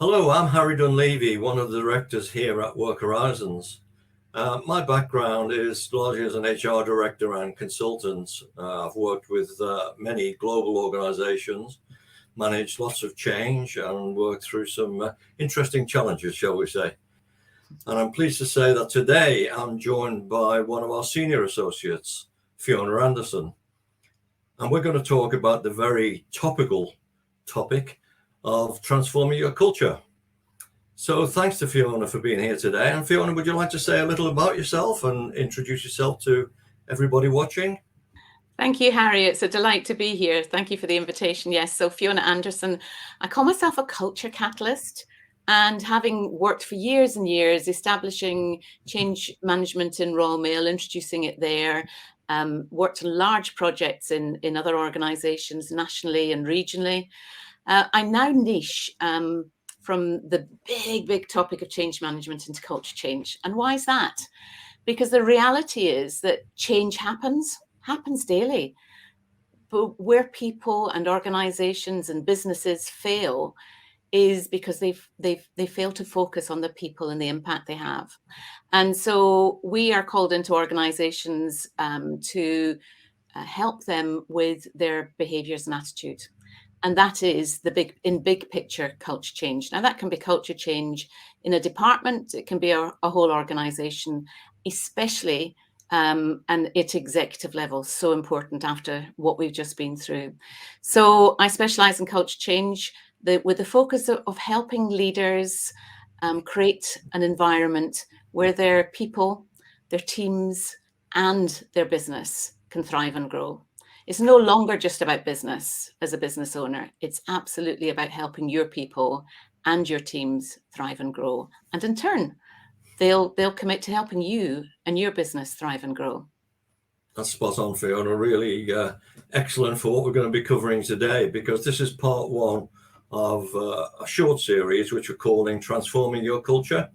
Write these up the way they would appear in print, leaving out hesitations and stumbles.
Hello, I'm Harry Dunlevy, one of the directors here at Work Horizons. My background is largely as an HR director and consultant. I've worked with many global organizations, managed lots of change, and worked through some interesting challenges, shall we say. And I'm pleased to say that today I'm joined by one of our senior associates, Fiona Anderson. And we're going to talk about the very topical topic of transforming your culture. So thanks to Fiona for being here today. And Fiona, would you like to say a little about yourself and introduce yourself to everybody watching? Thank you, Harry. It's a delight to be here. Thank you for the invitation. Yes, so Fiona Anderson, I call myself a culture catalyst. And having worked for years and years, establishing change management in Royal Mail, introducing it there, worked on large projects in other organisations nationally and regionally. I now niche from the big topic of change management into culture change. And why is that? Because the reality is that change happens daily. But where people and organizations and businesses fail is because they fail to focus on the people and the impact they have. And so we are called into organizations to help them with their behaviors and attitude. And that is the big picture culture change. Now, that can be culture change in a department. It can be a whole organization, especially and at executive level, so important after what we've just been through. So I specialize in culture change with the focus of helping leaders create an environment where their people, their teams, and their business can thrive and grow. It's no longer just about business as a business owner. It's absolutely about helping your people and your teams thrive and grow. And in turn, they'll commit to helping you and your business thrive and grow. That's spot on, Fiona. Really excellent for what we're going to be covering today, because this is part one of a short series which we're calling Transforming Your Culture.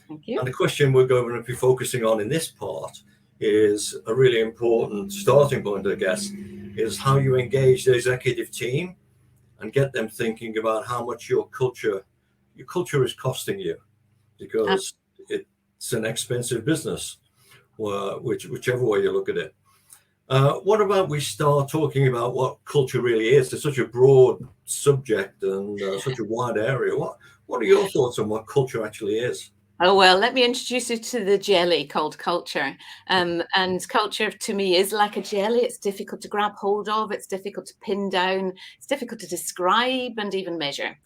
Thank you. And the question we're going to be focusing on in this part is a really important starting point, I guess, is how you engage the executive team and get them thinking about how much your culture is costing you, because it's an expensive business, whichever way you look at it. What about we start talking about what culture really is? It's such a broad subject and such a wide area. What are your thoughts on what culture actually is? Oh, well, let me introduce you to the jelly called culture. And culture to me is like a jelly. It's difficult to grab hold of. It's difficult to pin down. It's difficult to describe and even measure.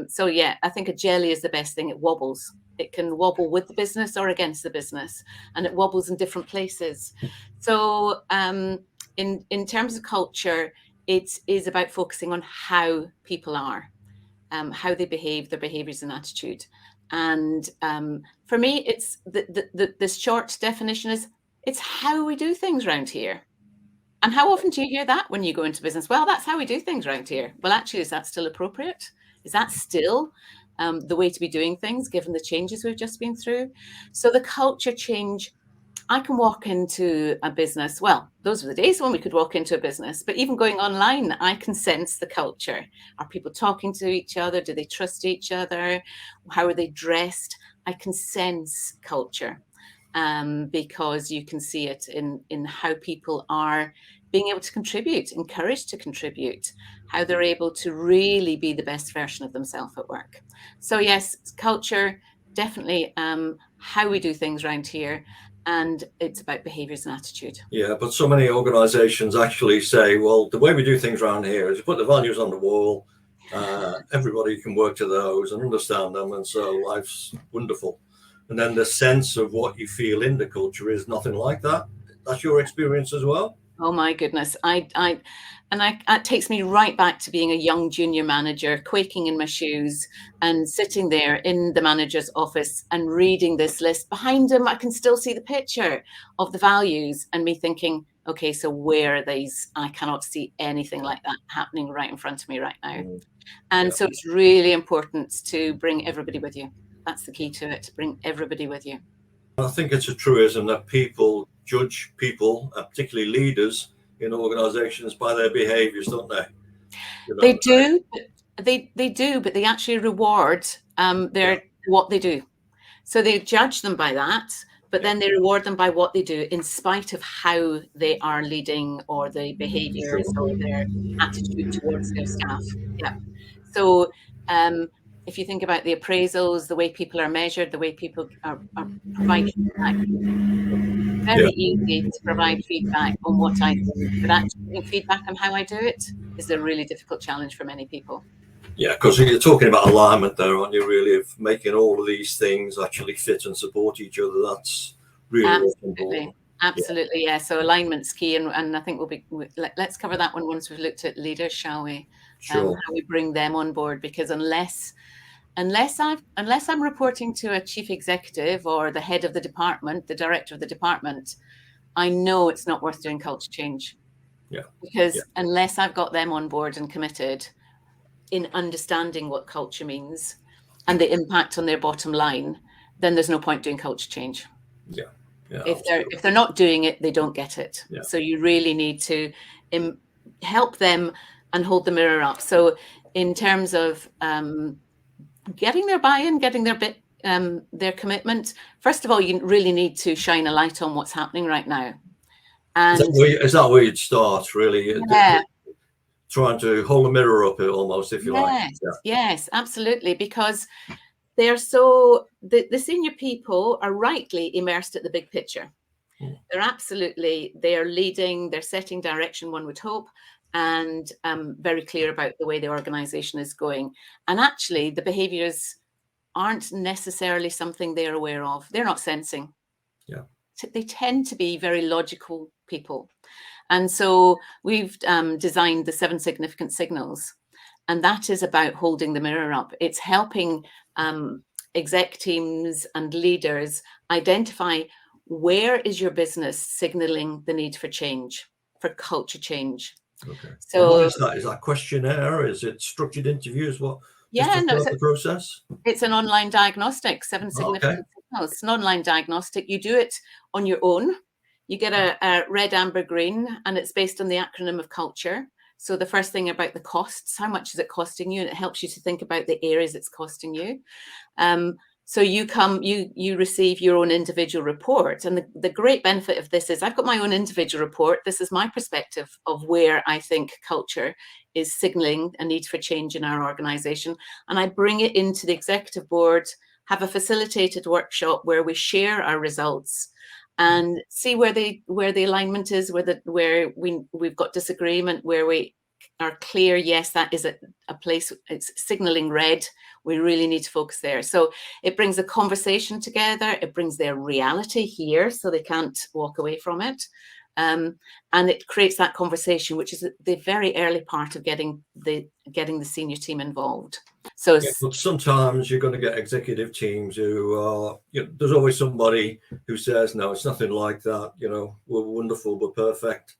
So yeah, I think a jelly is the best thing. It wobbles. It can wobble with the business or against the business, and it wobbles in different places. So in terms of culture, it is about focusing on how people are, how they behave, their behaviors and attitude. And for me, it's the short definition is it's how we do things around here. And how often do you hear that when you go into business? Well, that's how we do things around here. Well, actually, is that still appropriate? Is that still the way to be doing things, given the changes we've just been through? So the culture change, I can walk into a business. Well, those were the days when we could walk into a business, but even going online, I can sense the culture. Are people talking to each other? Do they trust each other? How are they dressed? I can sense culture because you can see it in how people are being able to contribute, encouraged to contribute, how they're able to really be the best version of themselves at work. So yes, culture, definitely how we do things around here. And it's about behaviours and attitude. Yeah, but so many organizations actually say, well, the way we do things around here is put the values on the wall. Everybody can work to those and understand them. And so life's wonderful. And then the sense of what you feel in the culture is nothing like that. That's your experience as well? Oh my goodness. It takes me right back to being a young junior manager, quaking in my shoes and sitting there in the manager's office and reading this list. Behind him, I can still see the picture of the values and me thinking, okay, so where are these? I cannot see anything like that happening right in front of me right now. And so it's really important to bring everybody with you. That's the key to it, bring everybody with you. I think it's a truism that people judge people, particularly leaders in organizations, by their behaviors, don't they? They do, They do, but they actually reward what they do. So they judge them by that, but then they reward them by what they do in spite of how they are leading or the behaviours or their attitude towards their staff. Yeah. So if you think about the appraisals, the way people are measured, the way people are provide feedback, it's Yeah. very easy to provide feedback on what I do, but actually giving feedback on how I do it is a really difficult challenge for many people. Yeah, because you're talking about alignment there, aren't you? Really, of making all of these things actually fit and support each other. That's really what's important. Absolutely, yeah. So alignment's key, and I think let's cover that one once we've looked at leaders, shall we? Sure. How we bring them on board, because unless I'm reporting to a chief executive or the head of the department, the director of the department, I know it's not worth doing culture change. Yeah. Because unless I've got them on board and committed in understanding what culture means and the impact on their bottom line, then there's no point doing culture change. Yeah. Yeah, if they're not doing it, they don't get it. Yeah. So you really need to help them and hold the mirror up. So in terms of getting their buy-in, getting their commitment, first of all, you really need to shine a light on what's happening right now. And is that where you'd start, really? Yeah. Trying to hold a mirror up, almost, if you like. Yes, absolutely, because they're the senior people are rightly immersed at the big picture. They're leading, they're setting direction, one would hope, and very clear about the way the organization is going. And actually, the behaviors aren't necessarily something they're aware of. They're not sensing. Yeah. They tend to be very logical people. And so we've designed the 7 significant signals, and that is about holding the mirror up. It's helping exec teams and leaders identify where is your business signaling the need for change, for culture change. Okay. So what is that? Is that questionnaire? Is it structured interviews? What? The process? It's an online diagnostic, 7 significant signals. It's an online diagnostic. You do it on your own. You get a red, amber, green, and it's based on the acronym of culture. So the first thing about the costs, how much is it costing you? And it helps you to think about the areas it's costing you. So you receive your own individual report. And the great benefit of this is I've got my own individual report. This is my perspective of where I think culture is signaling a need for change in our organization. And I bring it into the executive board, have a facilitated workshop where we share our results and see where the alignment is, where we've got disagreement, where we are clear, yes, that is a place, it's signaling red, we really need to focus there. So it brings a conversation together, it brings their reality here so they can't walk away from it. And it creates that conversation, which is the very early part of getting the senior team involved. So but sometimes you're going to get executive teams who are, there's always somebody who says, no, it's nothing like that. We're wonderful, but perfect.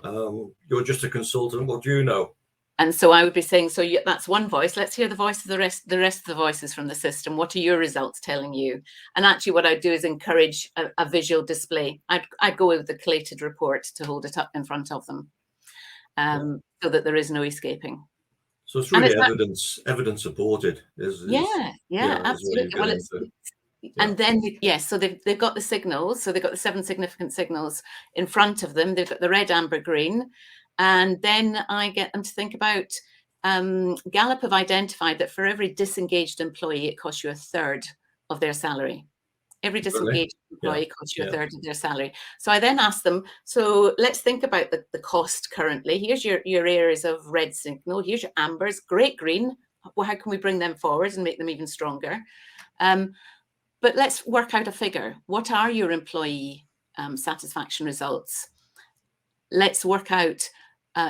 You're just a consultant. What do you know? And so I would be saying, so that's one voice. Let's hear the voice of the rest of the voices from the system. What are your results telling you? And actually what I'd do is encourage a visual display. I'd go with the collated report to hold it up in front of them so that there is no escaping. So it's really evidence supported. Absolutely. Well, and then, so they've got the signals. So they've got the 7 significant signals in front of them. They've got the red, amber, green. And then I get them to think about, Gallup have identified that for every disengaged employee, it costs you 1/3 of their salary. Every disengaged employee costs you 1/3 of their salary. So I then ask them, so let's think about the cost currently. Here's your areas of red signal. Here's your ambers, great green. Well, how can we bring them forward and make them even stronger? But let's work out a figure. What are your employee satisfaction results? Let's work out,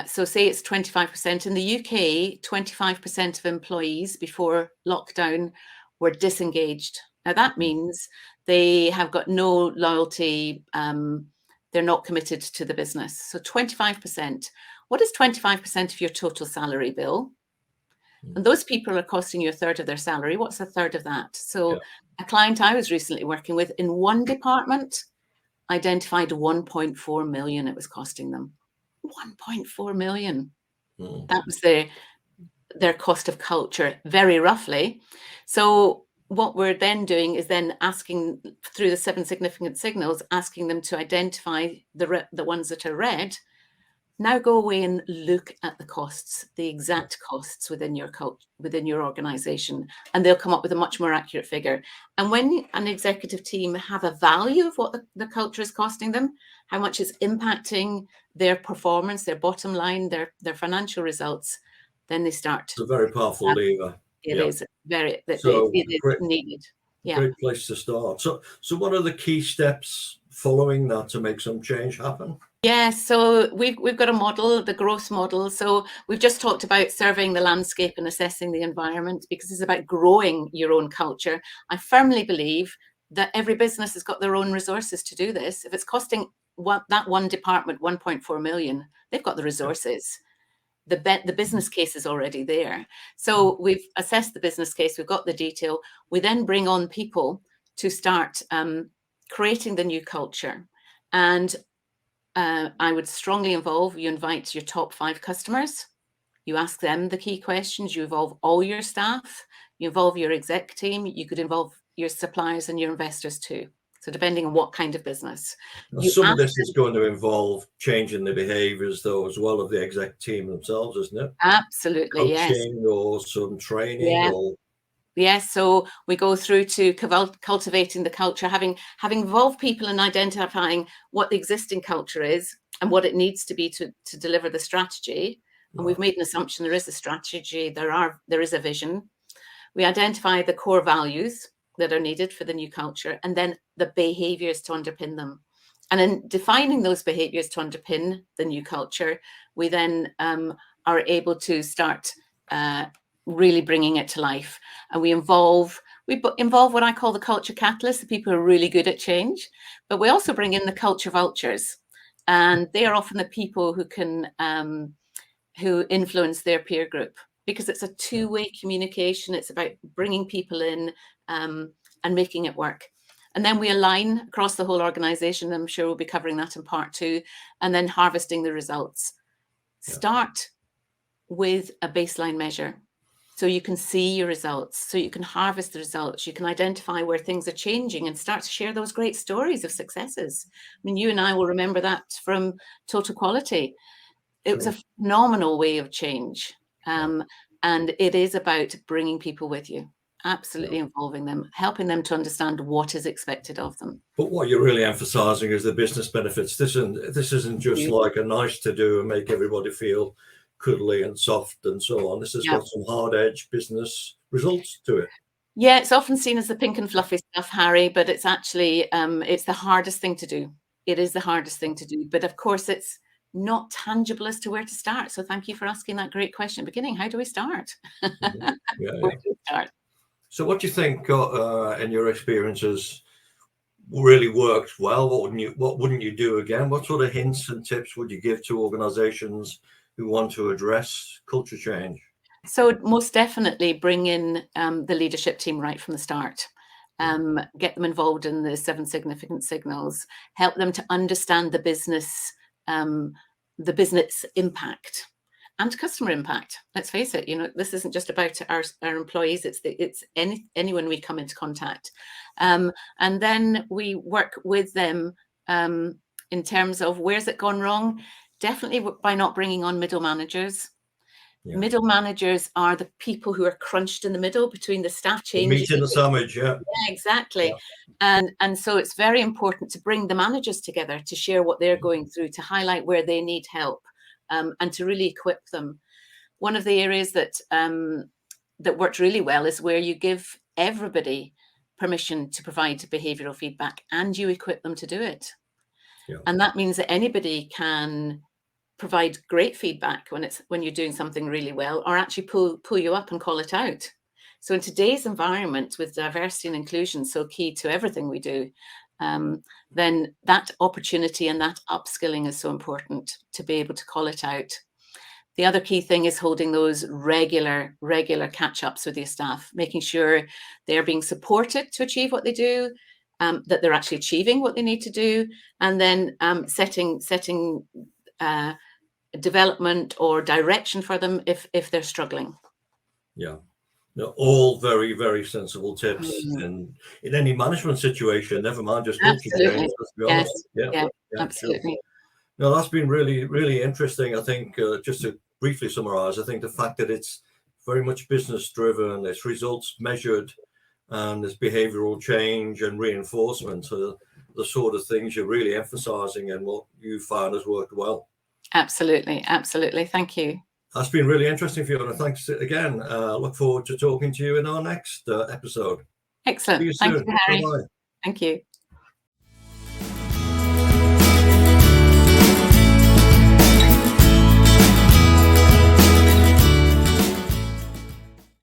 so say it's 25%. In the UK, 25% of employees before lockdown were disengaged. Now that means they have got no loyalty, they're not committed to the business. So 25%. What is 25% of your total salary, Bill? And those people are costing you 1/3 of their salary. What's 1/3 of that? So a client I was recently working with in one department identified 1.4 million it was costing them. 1.4 million. That was their cost of culture very roughly. So what we're then doing is then asking through the 7 significant signals, asking them to identify the ones that are red. Now go away and look at the costs, the exact costs within your organization, and they'll come up with a much more accurate figure. And when an executive team have a value of what the culture is costing them, how much it's impacting their performance, their bottom line, their financial results, then they start. It's a very powerful lever. It is very, So it is needed. Yeah. Great place to start. So what are the key steps following that to make some change happen? Yeah, so we've got a model, the growth model. So we've just talked about surveying the landscape and assessing the environment, because it's about growing your own culture. I firmly believe that every business has got their own resources to do this. If it's costing that one department 1.4 million, they've got the resources. The business case is already there. So we've assessed the business case, we've got the detail. We then bring on people to start creating the new culture. And I would strongly you invite your top 5 customers, you ask them the key questions, you involve all your staff, you involve your exec team, you could involve your suppliers and your investors too. So depending on what kind of business. Some of this is going to involve changing the behaviours, though, as well, of the exec team themselves, isn't it? Absolutely, coaching, yes. Or some training, or yes, so we go through to cultivating the culture, having involved people in identifying what the existing culture is and what it needs to be to deliver the strategy. And we've made an assumption there is a strategy, there is a vision. We identify the core values that are needed for the new culture, and then the behaviours to underpin them. And in defining those behaviours to underpin the new culture, we then are able to start really bringing it to life. And we involve what I call the culture catalysts, the people who are really good at change. But we also bring in the culture vultures, and they are often the people who can who influence their peer group, because it's a two-way communication. It's about bringing people in and making it work. And then we align across the whole organization. I'm sure we'll be covering that in part 2, and then harvesting the results. Start with a baseline measure, so you can see your results, so you can harvest the results, you can identify where things are changing and start to share those great stories of successes. I mean, you and I will remember that from Total Quality. It was a phenomenal way of change. And it is about bringing people with you, absolutely involving them, helping them to understand what is expected of them. But what you're really emphasizing is the business benefits. This isn't just like a nice to do and make everybody feel cuddly and soft and so on. This has got some hard edge business results to it. Yeah, it's often seen as the pink and fluffy stuff, Harry, but it's actually it's the hardest thing to do. It is the hardest thing to do. But of course, it's not tangible as to where to start. So thank you for asking that great question at the beginning. How do we start? Where do we start? So what do you think, in your experiences, really worked well? What wouldn't you do again? What sort of hints and tips would you give to organizations who want to address culture change? So most definitely bring in the leadership team right from the start. Get them involved in the 7 significant signals. Help them to understand the business impact and customer impact. Let's face it, this isn't just about our employees. It's anyone we come into contact. And then we work with them in terms of where's it gone wrong. Definitely by not bringing on middle managers. Middle managers are the people who are crunched in the middle between the staff change. The meat and the sandwich, exactly. And so it's very important to bring the managers together to share what they're going through, to highlight where they need help, and to really equip them. One of the areas that worked really well is where you give everybody permission to provide behavioural feedback, and you equip them to do it. And that means that anybody can provide great feedback when you're doing something really well, or actually pull you up and call it out. So in today's environment, with diversity and inclusion so key to everything we do, then that opportunity and that upskilling is so important, to be able to call it out. The other key thing is holding those regular catch-ups with your staff, making sure they're being supported to achieve what they do, that they're actually achieving what they need to do, and then setting development or direction for them if they're struggling. Yeah. They're all very, very sensible tips Mm. in any management situation, never mind just culture change, Absolutely. let's be Yes. honest. Yeah, Yeah, yeah, sure. absolutely. No, that's been really, really interesting. I think just to briefly summarize, I think the fact that it's very much business driven, it's results measured, and there's behavioral change and reinforcement are the sort of things you're really emphasizing and what you found has worked well. Absolutely. Absolutely. Thank you. That's been really interesting, Fiona. Thanks again. Look forward to talking to you in our next episode. See you Excellent. Thank soon. you, Harry. Bye-bye. Thank you.